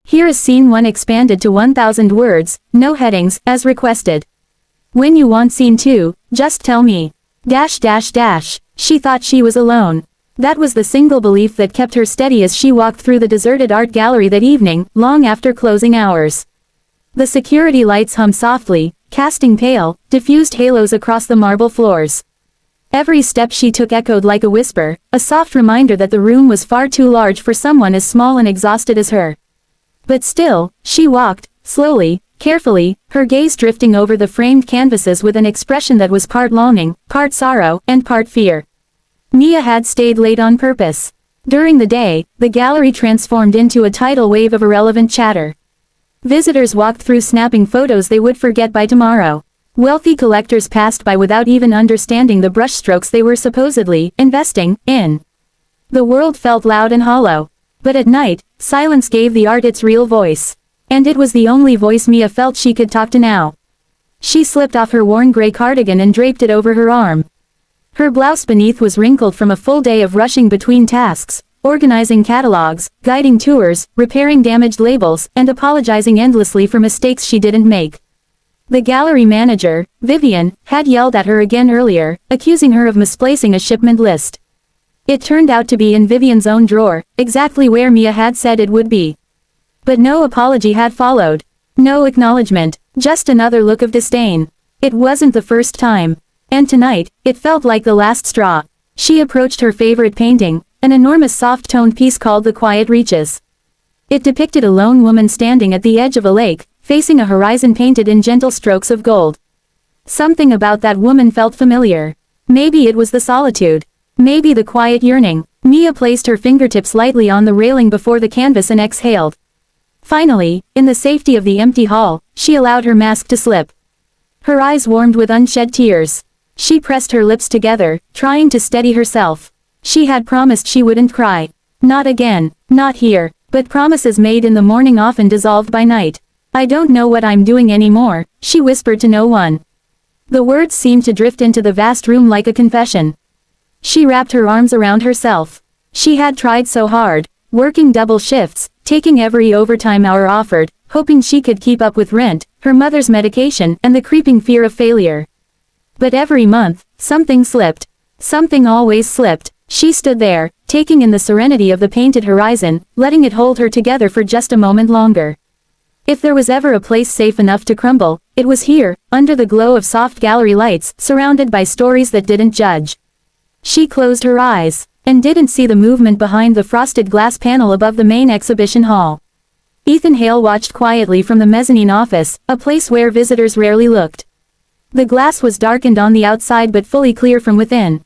Here is scene 1 expanded to 1000 words, no headings, as requested. When you want scene 2, just tell me. Dash dash dash. She thought she was alone. That was the single belief that kept her steady as she walked through the deserted art gallery that evening, long after closing hours. The security lights hummed softly, casting pale, diffused halos across the marble floors. Every step she took echoed like a whisper, a soft reminder that the room was far too large for someone as small and exhausted as her. But still, she walked, slowly, carefully, her gaze drifting over the framed canvases with an expression that was part longing, part sorrow, and part fear. Mia had stayed late on purpose. During the day, the gallery transformed into a tidal wave of irrelevant chatter. Visitors walked through snapping photos they would forget by tomorrow. Wealthy collectors passed by without even understanding the brushstrokes they were supposedly investing in. The world felt loud and hollow. But at night, silence gave the art its real voice. And it was the only voice Mia felt she could talk to now. She slipped off her worn gray cardigan and draped it over her arm. Her blouse beneath was wrinkled from a full day of rushing between tasks, organizing catalogs, guiding tours, repairing damaged labels, and apologizing endlessly for mistakes she didn't make. The gallery manager, Vivian, had yelled at her again earlier, accusing her of misplacing a shipment list. It turned out to be in Vivian's own drawer, exactly where Mia had said it would be. But no apology had followed. No acknowledgement, just another look of disdain. It wasn't the first time. And tonight, it felt like the last straw. She approached her favorite painting, an enormous soft-toned piece called The Quiet Reaches. It depicted a lone woman standing at the edge of a lake, facing a horizon painted in gentle strokes of gold. Something about that woman felt familiar. Maybe it was the solitude. Maybe the quiet yearning. Mia placed her fingertips lightly on the railing before the canvas and exhaled. Finally, in the safety of the empty hall, she allowed her mask to slip. Her eyes warmed with unshed tears. She pressed her lips together, trying to steady herself. She had promised she wouldn't cry. Not again, not here, but promises made in the morning often dissolved by night. I don't know what I'm doing anymore, she whispered to no one. The words seemed to drift into the vast room like a confession. She wrapped her arms around herself. She had tried so hard, working double shifts, taking every overtime hour offered, hoping she could keep up with rent, her mother's medication, and the creeping fear of failure. But every month, something slipped. Something always slipped. She stood there, taking in the serenity of the painted horizon, letting it hold her together for just a moment longer. If there was ever a place safe enough to crumble, it was here, under the glow of soft gallery lights, surrounded by stories that didn't judge. She closed her eyes, and didn't see the movement behind the frosted glass panel above the main exhibition hall. Ethan Hale watched quietly from the mezzanine office, a place where visitors rarely looked. The glass was darkened on the outside but fully clear from within.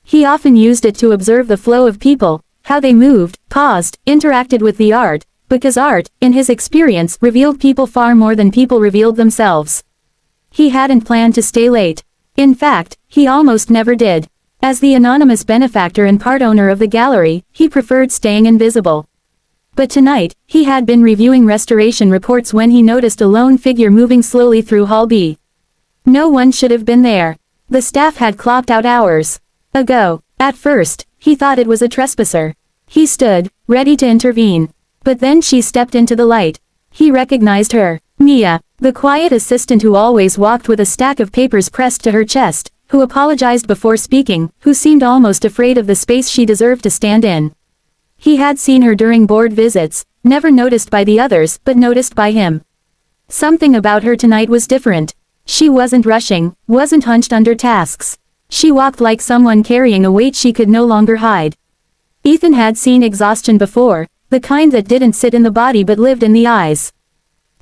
He often used it to observe the flow of people, how they moved, paused, interacted with the art, because art, in his experience, revealed people far more than people revealed themselves. He hadn't planned to stay late. In fact, he almost never did. As the anonymous benefactor and part owner of the gallery, he preferred staying invisible. But tonight, he had been reviewing restoration reports when he noticed a lone figure moving slowly through Hall B. No one should have been there. The staff had clocked out hours ago. At first, he thought it was a trespasser. He stood, ready to intervene. But then she stepped into the light. He recognized her. Mia, the quiet assistant who always walked with a stack of papers pressed to her chest, who apologized before speaking, who seemed almost afraid of the space she deserved to stand in. He had seen her during board visits, never noticed by the others, but noticed by him. Something about her tonight was different. She wasn't rushing, wasn't hunched under tasks. She walked like someone carrying a weight she could no longer hide. Ethan had seen exhaustion before, the kind that didn't sit in the body but lived in the eyes.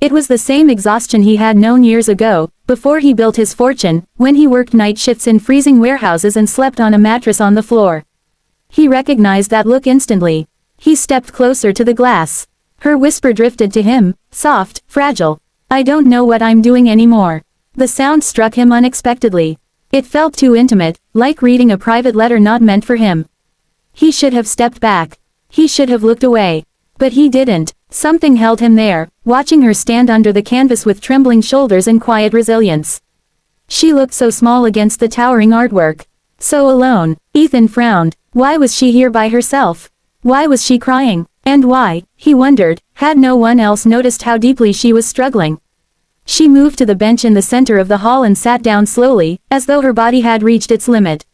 It was the same exhaustion he had known years ago, before he built his fortune, when he worked night shifts in freezing warehouses and slept on a mattress on the floor. He recognized that look instantly. He stepped closer to the glass. Her whisper drifted to him, soft, fragile. I don't know what I'm doing anymore. The sound struck him unexpectedly. It felt too intimate, like reading a private letter not meant for him. He should have stepped back. He should have looked away. But he didn't. Something held him there, watching her stand under the canvas with trembling shoulders and quiet resilience. She looked so small against the towering artwork. So alone. Ethan frowned. Why was she here by herself? Why was she crying? And why, he wondered, had no one else noticed how deeply she was struggling? She moved to the bench in the center of the hall and sat down slowly, as though her body had reached its limit.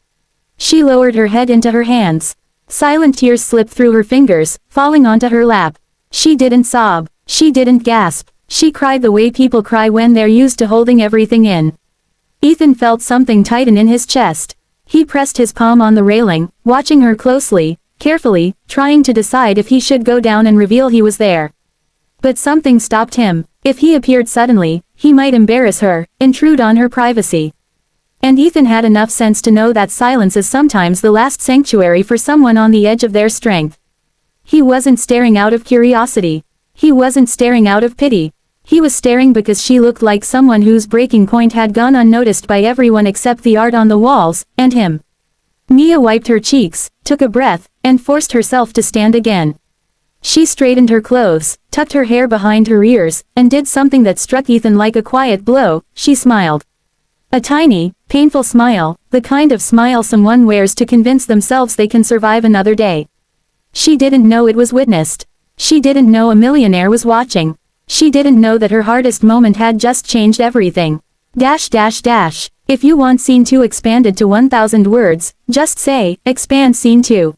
She lowered her head into her hands. Silent tears slipped through her fingers, falling onto her lap. She didn't sob. She didn't gasp. She cried the way people cry when they're used to holding everything in. Ethan felt something tighten in his chest. He pressed his palm on the railing, watching her closely, carefully, trying to decide if he should go down and reveal he was there. But something stopped him. If he appeared suddenly, he might embarrass her, intrude on her privacy. And Ethan had enough sense to know that silence is sometimes the last sanctuary for someone on the edge of their strength. He wasn't staring out of curiosity. He wasn't staring out of pity. He was staring because she looked like someone whose breaking point had gone unnoticed by everyone except the art on the walls, and him. Mia wiped her cheeks, took a breath, and forced herself to stand again. She straightened her clothes, tucked her hair behind her ears, and did something that struck Ethan like a quiet blow. She smiled. A tiny, painful smile, the kind of smile someone wears to convince themselves they can survive another day. She didn't know it was witnessed. She didn't know a millionaire was watching. She didn't know that her hardest moment had just changed everything. If you want scene 2 expanded to 1000 words, just say, expand scene 2.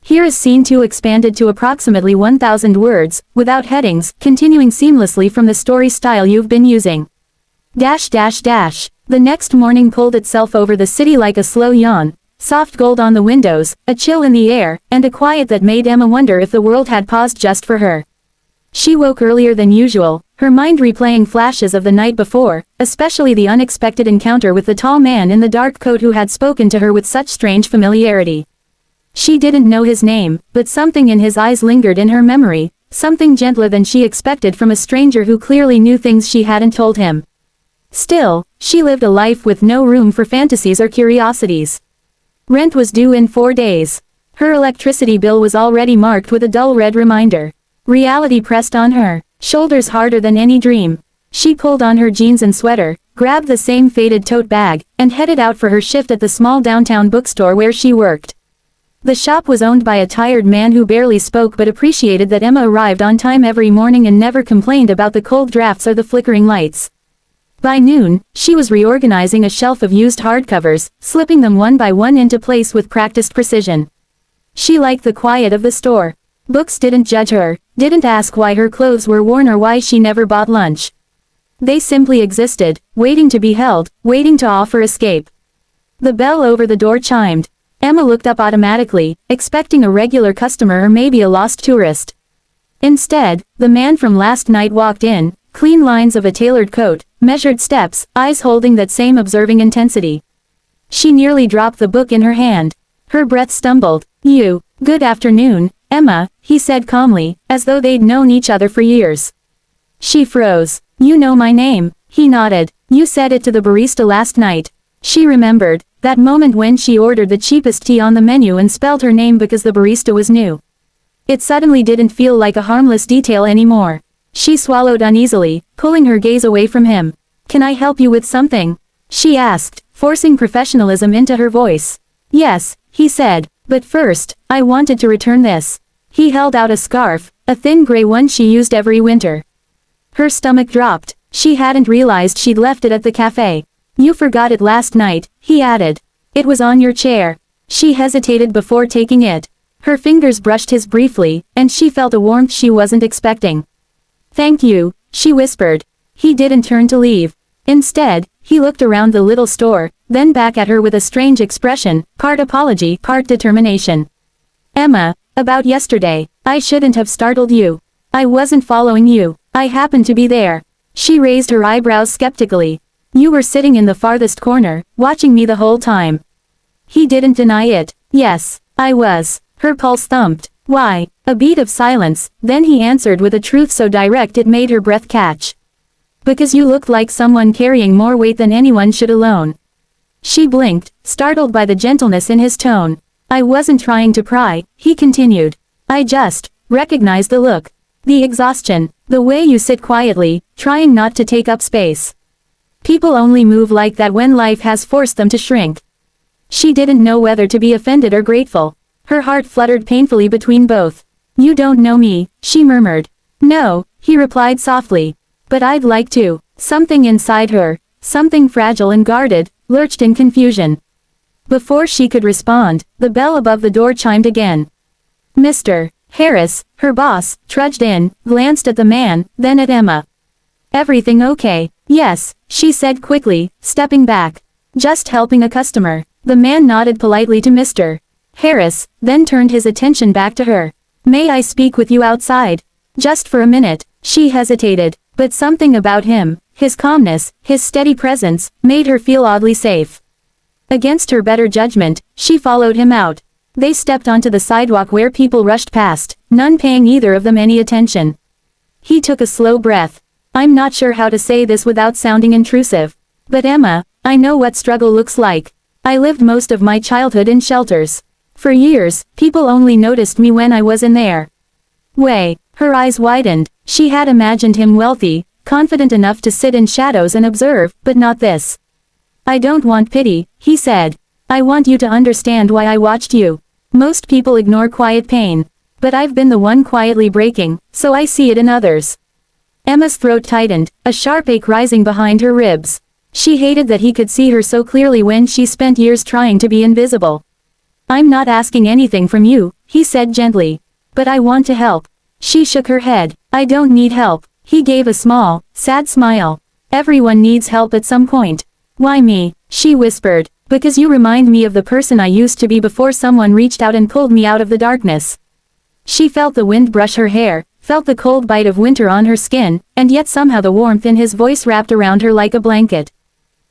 Here is scene 2 expanded to approximately 1000 words, without headings, continuing seamlessly from the story style you've been using. The next morning pulled itself over the city like a slow yawn, soft gold on the windows, a chill in the air, and a quiet that made Emma wonder if the world had paused just for her. She woke earlier than usual, her mind replaying flashes of the night before, especially the unexpected encounter with the tall man in the dark coat who had spoken to her with such strange familiarity. She didn't know his name, but something in his eyes lingered in her memory, something gentler than she expected from a stranger who clearly knew things she hadn't told him. Still, she lived a life with no room for fantasies or curiosities. Rent was due in 4 days. Her electricity bill was already marked with a dull red reminder. Reality pressed on her, shoulders harder than any dream. She pulled on her jeans and sweater, grabbed the same faded tote bag, and headed out for her shift at the small downtown bookstore where she worked. The shop was owned by a tired man who barely spoke but appreciated that Emma arrived on time every morning and never complained about the cold drafts or the flickering lights. By noon, she was reorganizing a shelf of used hardcovers, slipping them one by one into place with practiced precision. She liked the quiet of the store. Books didn't judge her, didn't ask why her clothes were worn or why she never bought lunch. They simply existed, waiting to be held, waiting to offer escape. The bell over the door chimed. Emma looked up automatically, expecting a regular customer or maybe a lost tourist. Instead, the man from last night walked in, clean lines of a tailored coat, measured steps, eyes holding that same observing intensity. She nearly dropped the book in her hand. Her breath stumbled. Good afternoon, Emma, he said calmly, as though they'd known each other for years. She froze. You know my name, he nodded. You said it to the barista last night. She remembered, that moment when she ordered the cheapest tea on the menu and spelled her name because the barista was new. It suddenly didn't feel like a harmless detail anymore. She swallowed uneasily, pulling her gaze away from him. Can I help you with something? She asked, forcing professionalism into her voice. Yes, he said, but first, I wanted to return this. He held out a scarf, a thin gray one she used every winter. Her stomach dropped. She hadn't realized she'd left it at the cafe. You forgot it last night, he added. It was on your chair. She hesitated before taking it. Her fingers brushed his briefly, and she felt a warmth she wasn't expecting. Thank you, she whispered. He didn't turn to leave. Instead, he looked around the little store, then back at her with a strange expression, part apology, part determination. Emma, about yesterday, I shouldn't have startled you. I wasn't following you. I happened to be there. She raised her eyebrows skeptically. You were sitting in the farthest corner, watching me the whole time. He didn't deny it. Yes, I was. Her pulse thumped. Why? A beat of silence, then he answered with a truth so direct it made her breath catch. Because you looked like someone carrying more weight than anyone should alone. She blinked, startled by the gentleness in his tone. I wasn't trying to pry, he continued. I just recognized the look. The exhaustion, the way you sit quietly, trying not to take up space. People only move like that when life has forced them to shrink. She didn't know whether to be offended or grateful. Her heart fluttered painfully between both. You don't know me, she murmured. No, he replied softly. But I'd like to. Something inside her, something fragile and guarded, lurched in confusion. Before she could respond, the bell above the door chimed again. Mr. Harris, her boss, trudged in, glanced at the man, then at Emma. Everything okay? Yes, she said quickly, stepping back. Just helping a customer. The man nodded politely to Mr. Harris, then turned his attention back to her. May I speak with you outside? Just for a minute, she hesitated, but something about him, his calmness, his steady presence, made her feel oddly safe. Against her better judgment, she followed him out. They stepped onto the sidewalk where people rushed past, none paying either of them any attention. He took a slow breath. I'm not sure how to say this without sounding intrusive. But Emma, I know what struggle looks like. I lived most of my childhood in shelters. For years, people only noticed me when I was in their way. Her eyes widened. She had imagined him wealthy, confident enough to sit in shadows and observe, but not this. I don't want pity, he said. I want you to understand why I watched you. Most people ignore quiet pain. But I've been the one quietly breaking, so I see it in others. Emma's throat tightened, a sharp ache rising behind her ribs. She hated that he could see her so clearly when she spent years trying to be invisible. I'm not asking anything from you, he said gently. But I want to help. She shook her head. I don't need help. He gave a small, sad smile. Everyone needs help at some point. Why me? She whispered. Because you remind me of the person I used to be before someone reached out and pulled me out of the darkness. She felt the wind brush her hair, felt the cold bite of winter on her skin, and yet somehow the warmth in his voice wrapped around her like a blanket.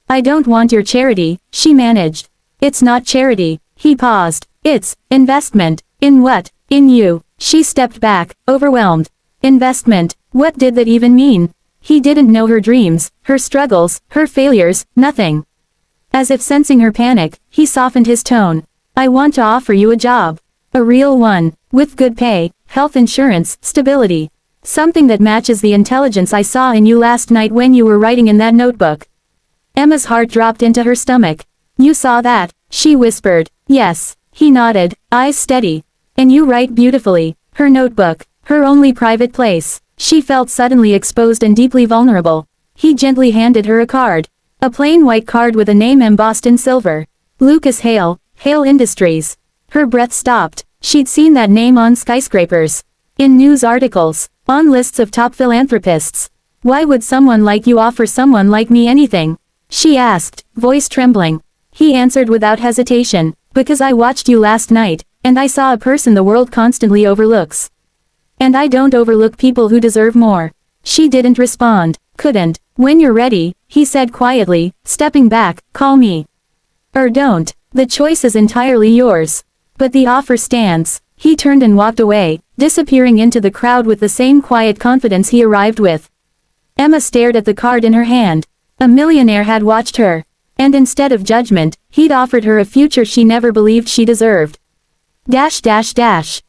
I don't want your charity, she managed. It's not charity. He paused. It's investment. In what? In you. She stepped back, overwhelmed. Investment. What did that even mean? He didn't know her dreams, her struggles, her failures, nothing. As if sensing her panic, he softened his tone. I want to offer you a job. A real one. With good pay, health insurance, stability. Something that matches the intelligence I saw in you last night when you were writing in that notebook. Emma's heart dropped into her stomach. You saw that, she whispered. Yes. He nodded, eyes steady. And you write beautifully. Her notebook, her only private place. She felt suddenly exposed and deeply vulnerable. He gently handed her a card. A plain white card with a name embossed in silver. Lucas Hale, Hale Industries. Her breath stopped. She'd seen that name on skyscrapers. In news articles. On lists of top philanthropists. Why would someone like you offer someone like me anything? She asked, voice trembling. He answered without hesitation. Because I watched you last night, and I saw a person the world constantly overlooks. And I don't overlook people who deserve more. She didn't respond. Couldn't. When you're ready, he said quietly, stepping back, call me. Or don't. The choice is entirely yours. But the offer stands. He turned and walked away, disappearing into the crowd with the same quiet confidence he arrived with. Emma stared at the card in her hand. A millionaire had watched her. And instead of judgment, he'd offered her a future she never believed she deserved. Dash dash dash.